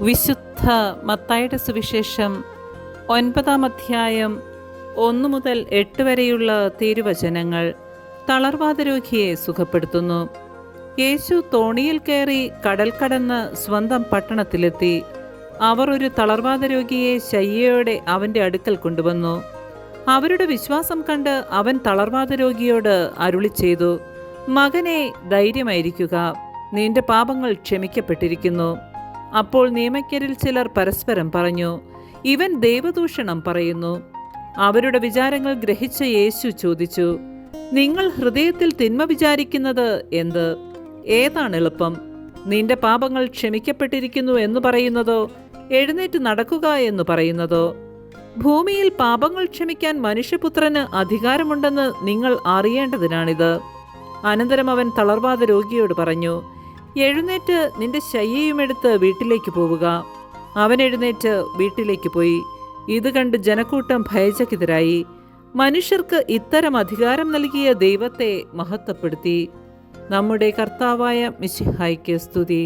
വിശുദ്ധ മത്തായിയുടെ സുവിശേഷം 9-ാം അധ്യായം 1 മുതൽ 8 വരെയുള്ള തിരുവചനങ്ങൾ. തളർവാത രോഗിയെ സുഖപ്പെടുത്തുന്നു. യേശു തോണിയിൽ കയറി കടൽ കടന്ന് സ്വന്തം പട്ടണത്തിലെത്തി. അവർ ഒരു തളർവാത രോഗിയെ ശയ്യയോടെ അവൻ്റെ അടുക്കൽ കൊണ്ടുവന്നു. അവരുടെ വിശ്വാസം കണ്ട് അവൻ തളർവാത രോഗിയോട് അരുളി ചെയ്തു, മകനെ, ധൈര്യമായിരിക്കുക, നിന്റെ പാപങ്ങൾ ക്ഷമിക്കപ്പെട്ടിരിക്കുന്നു. അപ്പോൾ നിയമജ്ഞരിൽ ചിലർ പരസ്പരം പറഞ്ഞു, ഇവൻ ദൈവദൂഷണം പറയുന്നു. അവരുടെ വിചാരങ്ങൾ ഗ്രഹിച്ച യേശു ചോദിച്ചു, നിങ്ങൾ ഹൃദയത്തിൽ തിന്മ വിചാരിക്കുന്നത് എന്ത്? ഏതാണ് എളുപ്പം, നിന്റെ പാപങ്ങൾ ക്ഷമിക്കപ്പെട്ടിരിക്കുന്നു എന്ന് പറയുന്നതോ, എഴുന്നേറ്റ് നടക്കുക എന്ന് പറയുന്നതോ? ഭൂമിയിൽ പാപങ്ങൾ ക്ഷമിക്കാൻ മനുഷ്യപുത്രന് അധികാരമുണ്ടെന്ന് നിങ്ങൾ അറിയേണ്ടതിനാണിത്. അനന്തരം അവൻ തളർവാത രോഗിയോട് പറഞ്ഞു, എഴുന്നേറ്റ് നിന്റെ ശയ്യയുമെടുത്ത് വീട്ടിലേക്ക് പോവുക. അവൻ എഴുന്നേറ്റ് വീട്ടിലേക്ക് പോയി. ഇത് കണ്ട് ജനക്കൂട്ടം ഭയചകിതരായി. മനുഷ്യർക്ക് ഇത്തരം അധികാരം നൽകിയ ദൈവത്തെ മഹത്വപ്പെടുത്തി. നമ്മുടെ കർത്താവായ മിശിഹായ്ക്ക് സ്തുതി.